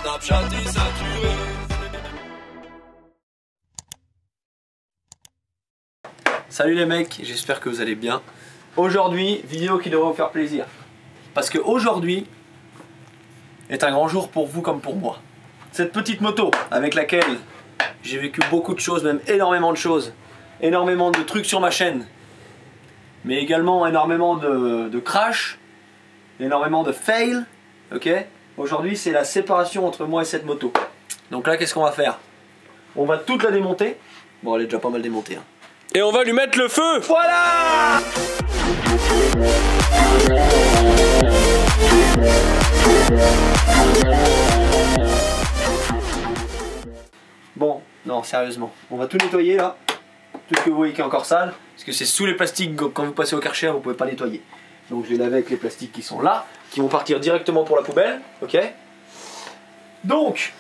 Snapchat est saturé. Salut les mecs, j'espère que vous allez bien. Aujourd'hui, vidéo qui devrait vous faire plaisir. Parce que aujourd'hui est un grand jour pour vous comme pour moi. Cette petite moto avec laquelle j'ai vécu beaucoup de choses, même énormément de choses. Énormément de trucs sur ma chaîne. Mais également énormément de crash. Énormément de fail. Ok. Aujourd'hui c'est la séparation entre moi et cette moto. Donc là qu'est-ce qu'on va faire? On va toute la démonter. Bon elle est déjà pas mal démontée hein. Et on va lui mettre le feu. Voilà. Bon, non sérieusement, on va tout nettoyer là. Tout ce que vous voyez qui est encore sale. Parce que c'est sous les plastiques, quand vous passez au Karcher vous pouvez pas nettoyer. Donc je vais laver avec les plastiques qui sont là, qui vont partir directement pour la poubelle, ok. Donc,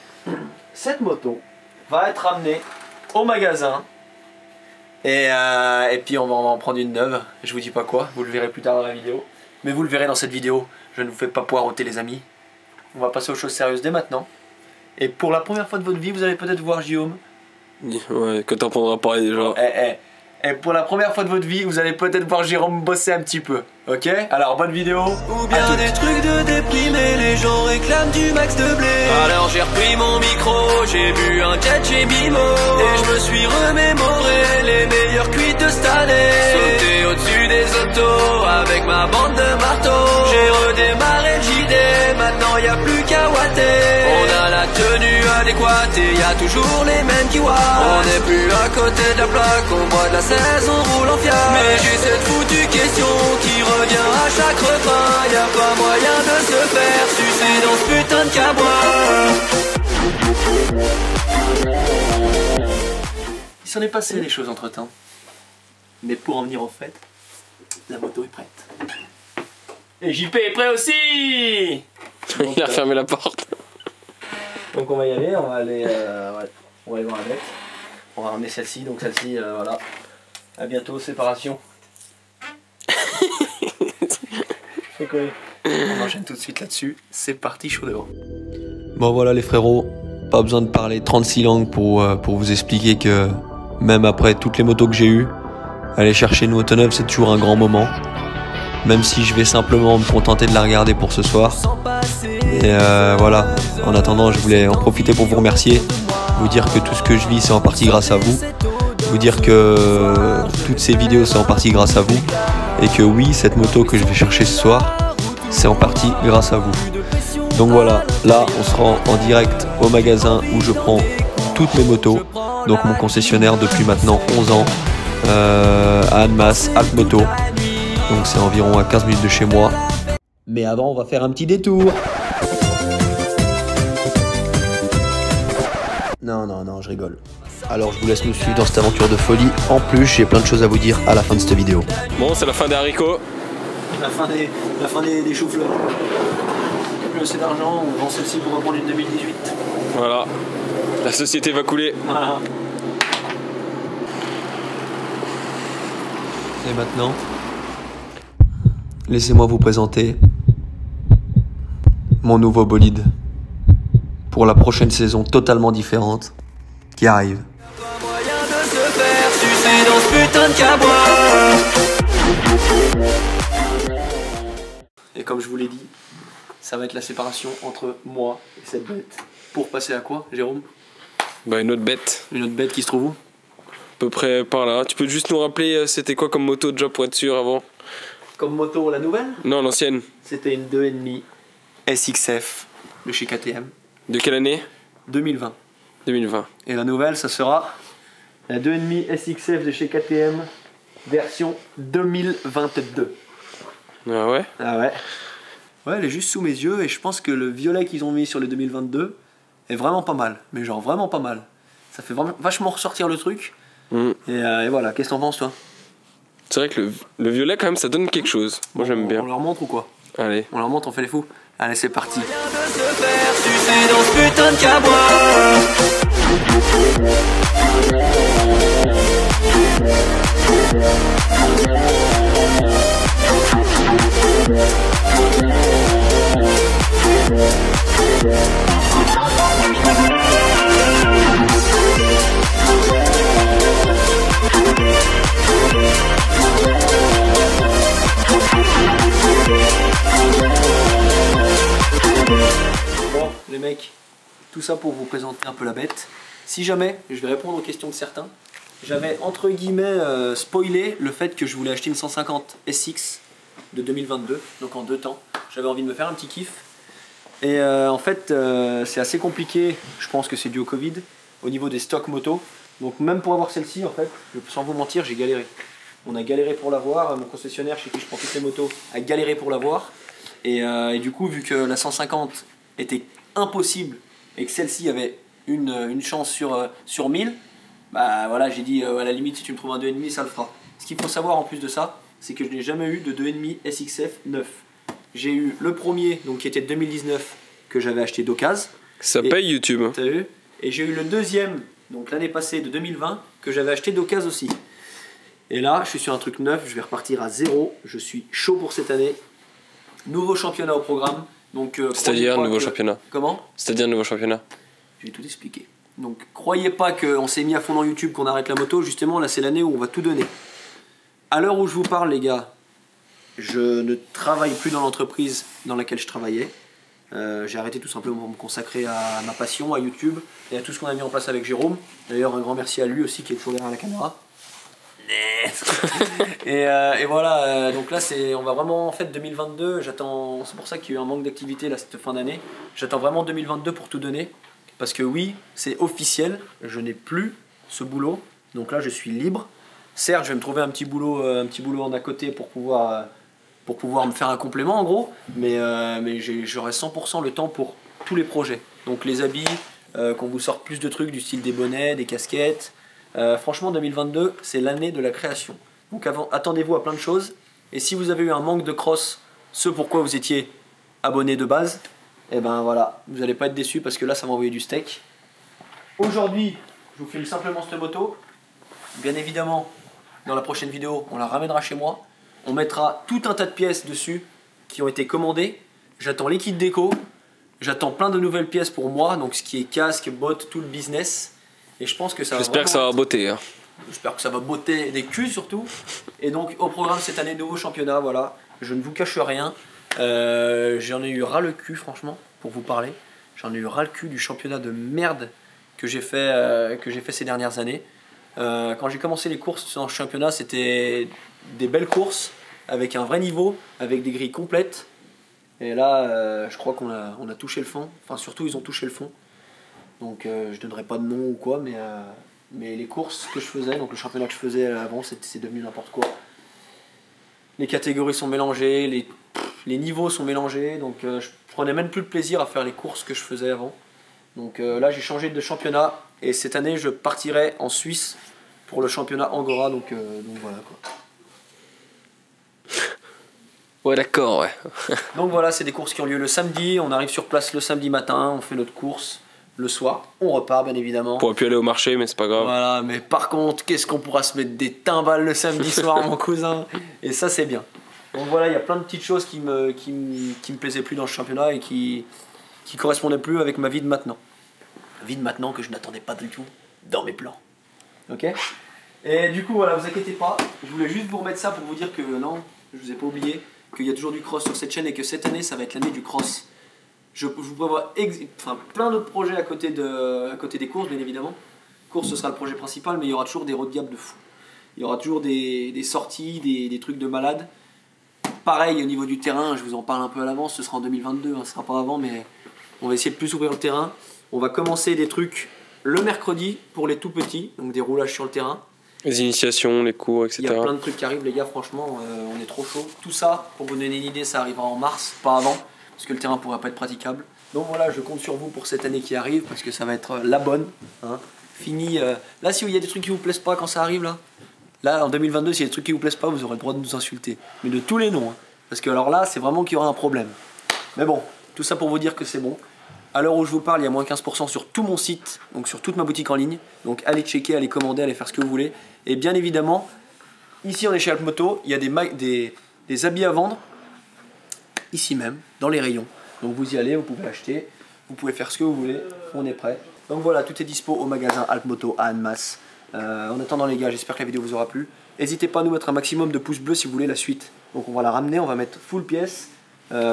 cette moto va être ramenée au magasin. Et puis on va en prendre une neuve, je vous dis pas quoi, vous le verrez plus tard dans la vidéo. Mais vous le verrez dans cette vidéo, je ne vous fais pas poireauter les amis. On va passer aux choses sérieuses dès maintenant. Et pour la première fois de votre vie, vous allez peut-être voir Guillaume. Ouais, quand t'en prendras parler déjà. Et pour la première fois de votre vie, vous allez peut-être voir Jérôme bosser un petit peu. Ok? Alors bonne vidéo. Ou bien des trucs de déprimé, les gens réclament du max de blé. Alors j'ai repris mon micro, j'ai bu un jet chez Bimo. Et je me suis remémoré les meilleures cuites de cette année. Sauter au-dessus des autos avec ma bande de marteaux. J'ai redémarré le JD, maintenant y a plus qu'à watter. On a la tenue adéquate et y a toujours les mêmes qui wattent. On n'est plus à côté de la plaque, on boit de la 16, on roule en fiable. Mais j'ai cette foutue question qui revient à chaque repas. Y a pas moyen de se faire sucer dans ce putain de cabois. Il s'en est passé des choses entre temps. Mais pour en venir au fait, la moto est prête. Et JP est prêt aussi. Donc, il a fermé la porte. Donc on va y aller, on va aller voir avec. On va ramener celle-ci, donc celle-ci, voilà. À bientôt, séparation. C'est quoi? On enchaîne tout de suite là-dessus. C'est parti, chaud devant. Bon voilà les frérots, pas besoin de parler 36 langues pour vous expliquer que même après toutes les motos que j'ai eues, aller chercher une moto neuve c'est toujours un grand moment. Même si je vais simplement me contenter de la regarder pour ce soir. Et voilà, en attendant je voulais en profiter pour vous remercier. Vous dire que tout ce que je vis c'est en partie grâce à vous. Vous dire que toutes ces vidéos c'est en partie grâce à vous. Et que oui, cette moto que je vais chercher ce soir, c'est en partie grâce à vous. Donc voilà, là on se rend en direct au magasin où je prends toutes mes motos. Donc mon concessionnaire depuis maintenant 11 ans, à Annemasse, Alp Moto. Donc c'est environ à 15 minutes de chez moi. Mais avant on va faire un petit détour. Non, je rigole. Alors je vous laisse me suivre dans cette aventure de folie. En plus j'ai plein de choses à vous dire à la fin de cette vidéo. Bon, c'est la fin des haricots. La fin des choux-fleurs. Plus assez d'argent, on vend celle-ci pour reprendre une 2018. Voilà. La société va couler. Voilà. Et maintenant, laissez-moi vous présenter mon nouveau bolide. Pour la prochaine saison totalement différente qui arrive. Pas moyen de se faire sucer dans ce putain de cabois. Et comme je vous l'ai dit, ça va être la séparation entre moi et cette bête. Pour passer à quoi, Jérôme? Bah, une autre bête. Une autre bête qui se trouve où? À peu près par là. Tu peux juste nous rappeler c'était quoi comme moto déjà pour être sûr avant? Comme moto, la nouvelle? Non, l'ancienne. C'était une 2,5 SXF de chez KTM. De quelle année? 2020. 2020. Et la nouvelle, ça sera la 2,5 SXF de chez KTM, version 2022. Ah ouais? Ah ouais. Ouais, elle est juste sous mes yeux et je pense que le violet qu'ils ont mis sur les 2022 est vraiment pas mal. Mais genre vraiment pas mal. Ça fait vraiment vachement ressortir le truc. Et voilà, qu'est-ce que t'en penses toi? C'est vrai que le violet quand même ça donne quelque chose. Moi j'aime bien. On leur montre ou quoi? Allez. On leur montre, on fait les fous. Allez, c'est parti. Moyen de se faire sucer dans ce putain de cabois. Bon, les mecs, tout ça pour vous présenter un peu la bête. Si jamais, je vais répondre aux questions de certains. J'avais entre guillemets spoilé le fait que je voulais acheter une 150 SX de 2022, donc en 2 temps. J'avais envie de me faire un petit kiff. Et en fait, c'est assez compliqué, je pense que c'est dû au Covid, au niveau des stocks motos. Donc même pour avoir celle-ci, en fait, sans vous mentir, j'ai galéré. On a galéré pour l'avoir, mon concessionnaire chez qui je prends toutes les motos a galéré pour l'avoir. Et du coup, vu que la 150 était impossible et que celle-ci avait une chance sur 1000, bah voilà, j'ai dit à la limite si tu me trouves un 2,5 ça le fera. Ce qu'il faut savoir en plus de ça, c'est que je n'ai jamais eu de 2,5 SXF 9. J'ai eu le premier, donc qui était de 2019, que j'avais acheté d'occasion. Ça paye YouTube. T'as vu? Et j'ai eu le deuxième, donc l'année passée de 2020, que j'avais acheté d'occasion aussi. Et là, je suis sur un truc neuf, je vais repartir à 0. Je suis chaud pour cette année. Nouveau championnat au programme. C'est-à-dire nouveau championnat. Comment? C'est-à-dire nouveau championnat. Je vais tout expliquer. Donc croyez pas qu'on s'est mis à fond dans YouTube, qu'on arrête la moto. Justement, là c'est l'année où on va tout donner. À l'heure où je vous parle, les gars, je ne travaille plus dans l'entreprise dans laquelle je travaillais. J'ai arrêté tout simplement pour me consacrer à ma passion, à YouTube et à tout ce qu'on a mis en place avec Jérôme. D'ailleurs, un grand merci à lui aussi qui est toujours derrière la caméra. et voilà, donc là on va vraiment en fait 2022, j'attends, c'est pour ça qu'il y a eu un manque d'activité là cette fin d'année. J'attends vraiment 2022 pour tout donner. Parce que oui, c'est officiel, je n'ai plus ce boulot. Donc là, je suis libre. Certes, je vais me trouver un petit boulot en à côté pour pouvoir me faire un complément en gros. Mais j'aurai 100% le temps pour tous les projets. Donc les habits, qu'on vous sorte plus de trucs du style des bonnets, des casquettes. Franchement, 2022, c'est l'année de la création. Donc attendez-vous à plein de choses. Et si vous avez eu un manque de cross, ce pourquoi vous étiez abonné de base, et ben voilà, vous n'allez pas être déçus parce que là ça va envoyer du steak. Aujourd'hui, je vous filme simplement cette moto. Bien évidemment, dans la prochaine vidéo, on la ramènera chez moi. On mettra tout un tas de pièces dessus qui ont été commandées. J'attends les kits déco. J'attends plein de nouvelles pièces pour moi, donc ce qui est casque, bottes, tout le business. Et je pense que ça va. J'espère que ça va botter. Hein. J'espère que ça va botter des culs surtout. Et donc au programme cette année, nouveau championnat, voilà. Je ne vous cache rien. J'en ai eu ras le cul franchement pour vous parler. J'en ai eu ras le cul du championnat de merde que j'ai fait ces dernières années. Quand j'ai commencé les courses dans ce championnat, c'était des belles courses avec un vrai niveau, avec des grilles complètes. Et là, je crois qu'on a touché le fond. Enfin surtout ils ont touché le fond. Donc je donnerai pas de nom ou quoi, mais les courses que je faisais, donc le championnat que je faisais avant, c'est devenu n'importe quoi. Les catégories sont mélangées, les niveaux sont mélangés, donc je prenais même plus de plaisir à faire les courses que je faisais avant. Donc là j'ai changé de championnat et cette année je partirai en Suisse pour le championnat Angora, donc voilà quoi. Ouais d'accord, ouais. Donc voilà, c'est des courses qui ont lieu le samedi, on arrive sur place le samedi matin, on fait notre course. Le soir, on repart bien évidemment. On pourra plus aller au marché, mais c'est pas grave. Voilà, mais par contre, qu'est-ce qu'on pourra se mettre des timbales le samedi soir, mon cousin. Et ça, c'est bien. Donc voilà, il y a plein de petites choses qui me plaisaient plus dans le championnat et qui correspondaient plus avec ma vie de maintenant. Vie de maintenant que je n'attendais pas du tout dans mes plans. Ok? Et du coup, voilà, vous inquiétez pas. Je voulais juste vous remettre ça pour vous dire que non, je vous ai pas oublié, qu'il y a toujours du cross sur cette chaîne et que cette année, ça va être l'année du cross. Je vous prévois plein d'autres projets à côté des courses, bien évidemment. Course, ce sera le projet principal, mais il y aura toujours des road gaps de fou. Il y aura toujours des sorties, des trucs de malade. Pareil, au niveau du terrain, je vous en parle un peu à l'avance, ce sera en 2022, ce sera pas avant, mais on va essayer de plus ouvrir le terrain. On va commencer des trucs le mercredi pour les tout petits, donc des roulages sur le terrain. Les initiations, les cours, etc. Il y a plein de trucs qui arrivent, les gars, franchement, on est trop chaud. Tout ça, pour vous donner une idée, ça arrivera en mars, pas avant. Parce que le terrain pourra pas être praticable. Donc voilà, je compte sur vous pour cette année qui arrive, parce que ça va être la bonne. Hein. Fini. Là, si il y a des trucs qui vous plaisent pas quand ça arrive, là en 2022, s'il y a des trucs qui vous plaisent pas, vous aurez le droit de nous insulter. Mais de tous les noms. Hein. Parce que alors là, c'est vraiment qu'il y aura un problème. Mais bon, tout ça pour vous dire que c'est bon. À l'heure où je vous parle, il y a moins 15% sur tout mon site, donc sur toute ma boutique en ligne. Donc allez checker, allez commander, allez faire ce que vous voulez. Et bien évidemment, ici on est chez Alpmoto, il y a des habits à vendre. Ici même, dans les rayons. Donc vous y allez, vous pouvez acheter. vous pouvez faire ce que vous voulez, on est prêt. Donc voilà, tout est dispo au magasin Alpmoto à Annemasse. En attendant les gars, j'espère que la vidéo vous aura plu. N'hésitez pas à nous mettre un maximum de pouces bleus si vous voulez la suite. Donc on va la ramener, on va mettre full pièce.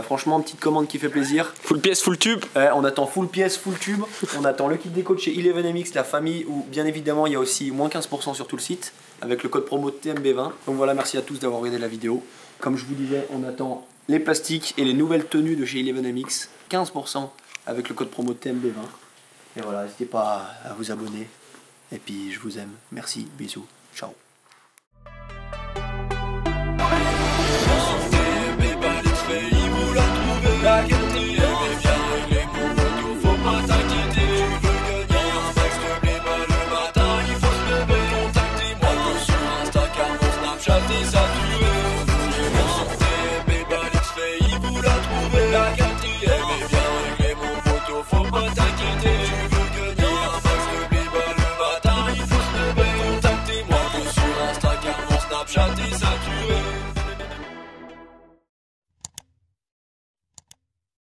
Franchement, petite commande qui fait plaisir. Full pièce, full tube. On attend full pièce, full tube. On attend le kit déco de chez Eleven-MX, la famille, où bien évidemment il y a aussi moins 15% sur tout le site avec le code promo TMB20. Donc voilà, merci à tous d'avoir regardé la vidéo. Comme je vous disais, on attend les plastiques et les nouvelles tenues de chez Eleven-MX, 15% avec le code promo TMB20. Et voilà, n'hésitez pas à vous abonner. Et puis je vous aime. Merci, bisous, ciao.